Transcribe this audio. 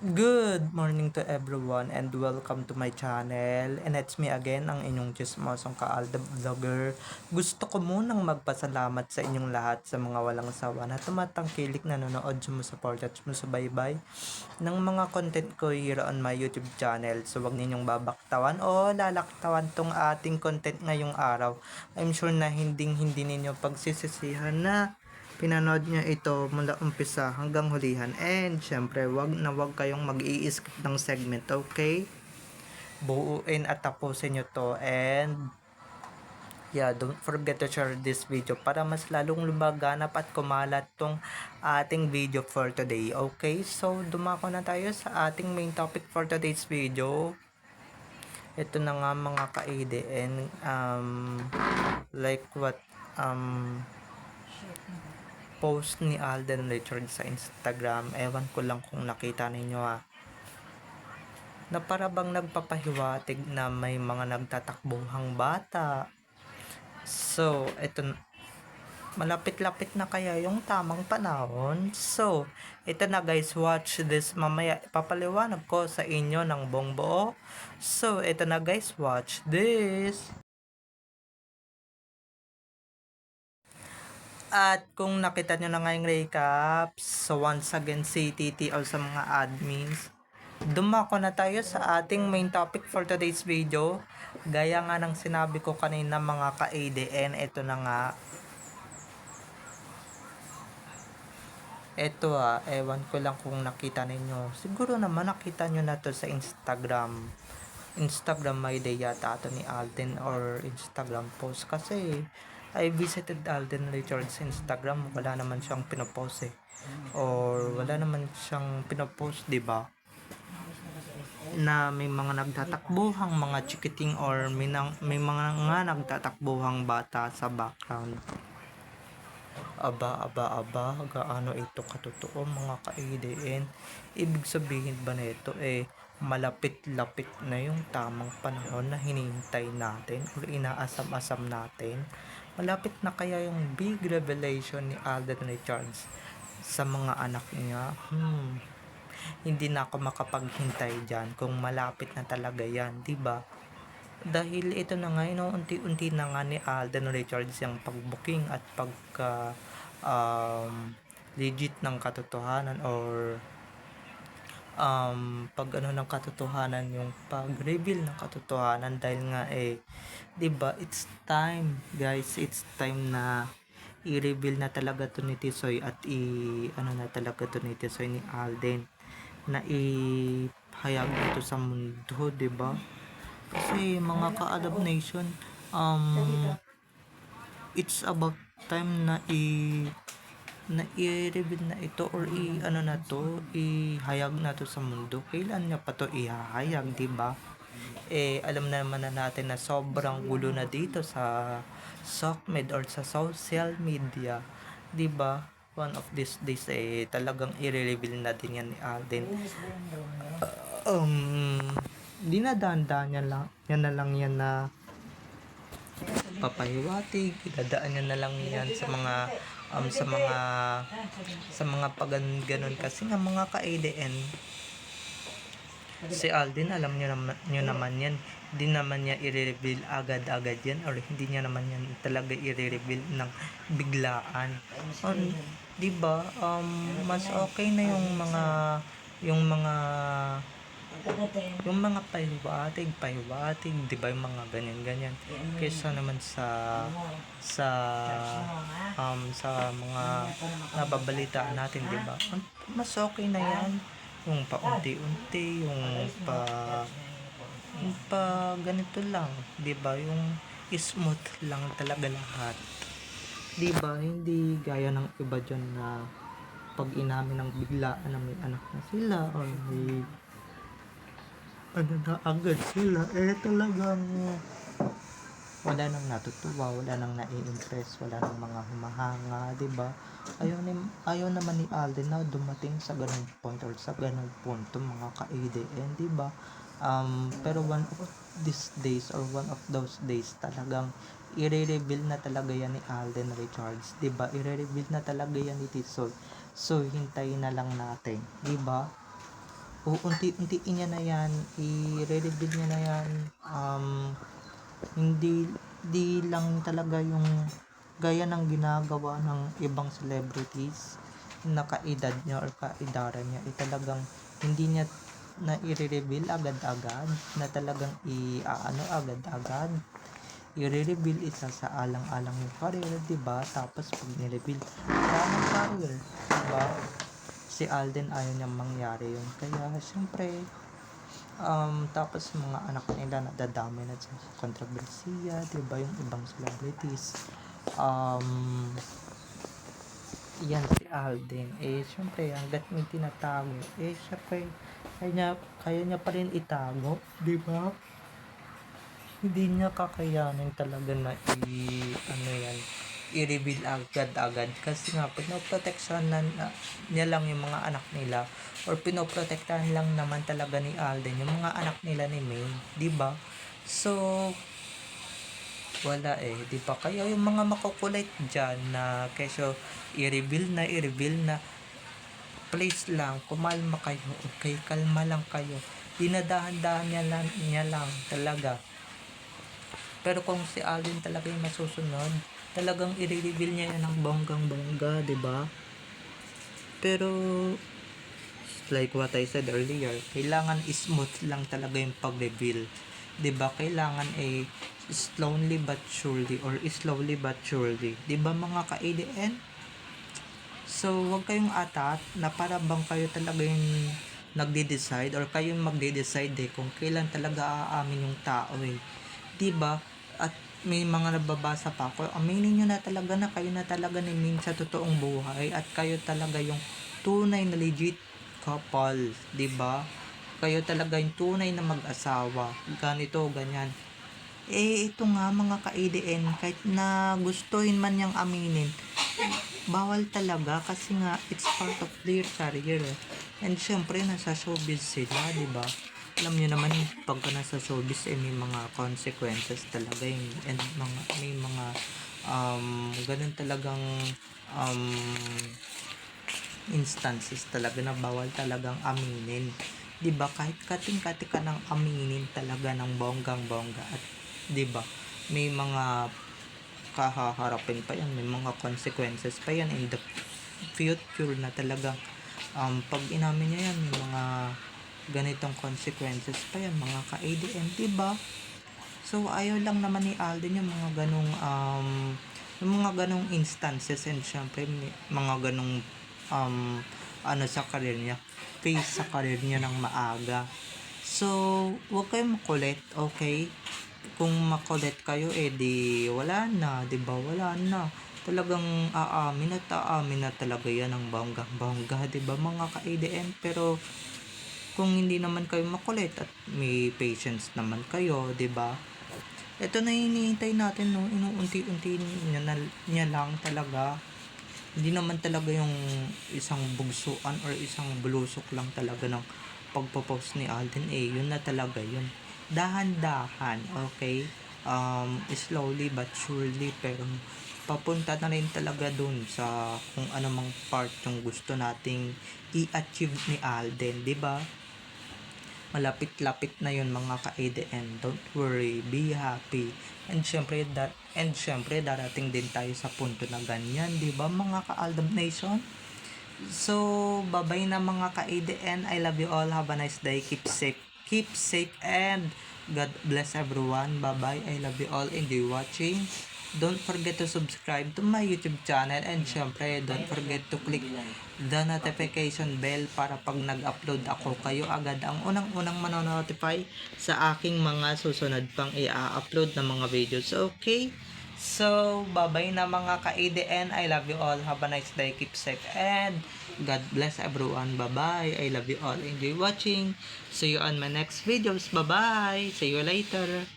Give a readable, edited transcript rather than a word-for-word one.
Good morning to everyone and welcome to my channel. And it's me again, ang inyong chismosong Kaalda Vlogger. Gusto ko munang magpasalamat sa inyong lahat sa mga walang sawa na tumatangkilik nanonood, sumusuport at sumusubaybay ng mga content ko here on my YouTube channel. So wag ninyong babaktawan o lalaktawan tong ating content ngayong araw. I'm sure na hindi ninyo pagsisisihan na pinanood niya ito mula umpisa hanggang hulihan. And syempre, wag kayong mag-i-skip ng segment, okay? Buuin at tapusin nyo to. And yeah, don't forget to share this video para mas lalong lumaganap at kumalat tong ating video for today. Okay, so dumako na tayo sa ating main topic for today's video. Ito na nga mga ka-ADN, like what post ni Alden Richards sa Instagram. Ewan ko lang kung nakita ninyo na para bang nagpapahiwatig na may mga nagtatakbuhang bata. So, ito, malapit-lapit na kaya yung tamang panahon. So, ito na guys, watch this. Mamaya ipapaliwanag ko sa inyo ng buong buo. So, ito na guys, watch this. At kung nakita nyo na nga yung recap, so once again CTT or sa mga admins, dumako na tayo sa ating main topic for today's video. Gaya nga ng sinabi ko kanina mga ka-ADN, ito na nga. Ito ewan ko lang kung nakita ninyo. Siguro naman nakita nyo na to sa Instagram my day yata ito ni Alden or Instagram post kasi I visited Alden Richards Instagram, wala naman siyang pinopost or wala naman siyang pinopost, diba, na may mga nagtatakbuhang mga chikiting or may mga nagtatakbuhang bata sa background. Aba, gaano ito katotoo mga ka-ADN? Ibig sabihin ba nito malapit-lapit na yung tamang panahon na hinihintay natin or inaasam-asam natin? Malapit na kaya yung big revelation ni Alden Richards sa mga anak niya? Hindi na ako makapaghintay dyan kung malapit na talaga yan, diba? Dahil ito na nga, unti-unti na nga ni Alden Richards yung pag-booking at pagka legit ng katotohanan or pag ng katotohanan, yung pag-reveal ng katotohanan dahil nga 'di ba, it's time guys, it's time na i-reveal na talaga to ni Tisoy at na talaga to ni Tisoy ni Alden na ihayag ito sa mundo, 'di ba? Kasi mga ka-Adab Nation, it's about time na i-reveal na ito or ihayag na to sa mundo. Kailan niya pa to ihahayag, di ba? Alam naman na natin na sobrang gulo na dito sa SOCMED or sa social media, di ba? One of these days talagang i-reveal na din yan ni Alden. Dinadaan yan na papahiwatig, idadaan niya na lang yan sa mga ganun kasi nga mga ka-ADN. Si Alden, alam nyo naman yan, hindi naman niya i-reveal agad-agad yan or hindi niya naman yan talaga i-reveal ng biglaan. Diba, mas okay na yung mga pahiwatig, di ba, yung mga ganyan kaysa naman sa mga nababalitaan natin, di ba? Mas okay na yan yung paunti-unti, yung ganito lang, di ba, yung smooth lang talaga lahat, di ba? Hindi gaya ng iba dyan na pag inamin ng biglaan na may anak na sila or may na agad sila, talagang wala nang natutuwa, wala nang nai-impress, wala nang mga humahanga, diba? Ayaw naman ni Alden na dumating sa ganung point or sa ganung punto mga ka-ADN, diba? Pero one of these days or one of those days talagang i-reveal na talaga yan ni Alden Richards, diba? I-reveal na talaga yan ni Tisoy. So hintayin na lang natin, diba? uunti-untiin niya na yan, i-reveal niya na yan. Hindi di lang talaga yung gaya ng ginagawa ng ibang celebrities na kaedad niya or kaedaran niya, talagang hindi niya na i-reveal agad-agad, na talagang agad-agad i-reveal, isa sa alang-alang yung career, diba? Tapos pag ni-reveal ng career, diba? Si Alden ayaw niyang mangyari yun, kaya syempre tapos mga anak nila nadadamay na sa kontrobersiya, diba? Yung ibang celebrities, yan si Alden, syempre hanggat may tinatago, syempre kaya niya pa rin itago, diba? Hindi niya kakayanin talaga na i-reveal agad-agad, kasi nga pinoproteksyon niya lang yung mga anak nila, or pinoprotektahan lang naman talaga ni Alden yung mga anak nila ni May, di ba? So wala di ba? Kaya yung mga makukulit diyan na kesyo i-reveal na, please lang, kumalma kayo, okay? Kalma lang kayo, dinadahan-dahan niya lang talaga. Pero kung si Alden talaga yung masusunod, talagang i-reveal niya yan ng bonggang-bongga, diba? Pero like what I said earlier, kailangan smooth lang talaga yung pag-reveal, diba? Kailangan slowly but surely, or slowly but surely, diba mga ka-ADN? So wag kayong atat na para bang kayo talaga yung nagde-decide, or kayo magde-decide kung kailan talaga aamin yung tao, diba? At may mga nababasa pa ako, aminin nyo na talaga na kayo na talaga ni Min sa totoong buhay, at kayo talaga yung tunay na legit couple, diba? Kayo talaga yung tunay na mag-asawa, ganito, ganyan. Ito nga mga ka-ADN, kahit na gustuhin man niyang aminin, bawal talaga, kasi nga it's part of their career, and syempre nasa showbiz sila, diba? Alam niyo naman pagka nasa showbiz may mga consequences talaga and may mga ganun talagang instances talaga na bawal talagang aminin, 'di ba? Kahit kating-kati ka ng aminin talaga ng bonggang-bongga, at 'di ba? May mga kahaharapin pa yan, may mga consequences pa yan in the future na talagang pag inamin niya yan, may mga ganitong consequences pa yan mga ka-ADN, diba? So ayaw lang naman ni Alden yung mga ganong instances, and syempre mga ganong sa career niya, face sa career niya ng maaga. So wag kayong makulit, okay? Kung makulit kayo, di wala na, diba? Wala na, talagang aamin na talaga yan ng bonggang-bongga, diba mga ka-ADN? Pero kung hindi naman kayo makulit at may patience naman kayo, 'di ba? Ito na hinihintay natin, no? Inuunti-unti niya lang talaga. Hindi naman talaga yung isang bugsuan or isang bulusok lang talaga ng pagpo-post ni Alden, yun na talaga yun. Dahan-dahan, okay? Slowly but surely, pero papunta na rin talaga dun sa kung anumang part yung gusto nating i-achieve ni Alden, 'di ba? Malapit-lapit na yun mga ka-ADN. Don't worry, be happy. And syempre darating din tayo sa punto na ganyan, 'di ba mga ka-Aldab Nation? So, bye-bye na mga ka-ADN. I love you all. Have a nice day. Keep safe and God bless everyone. Bye-bye. I love you all. Enjoy watching. Don't forget to subscribe to my YouTube channel, and syempre don't forget to click the notification bell para pag nag-upload ako, kayo agad ang unang-unang manonotify sa aking mga susunod pang i-upload na mga videos. Okay? So, bye-bye na mga ka-ADN. I love you all. Have a nice day. Keep safe and God bless everyone. Bye-bye. I love you all. Enjoy watching. See you on my next videos. Bye-bye. See you later.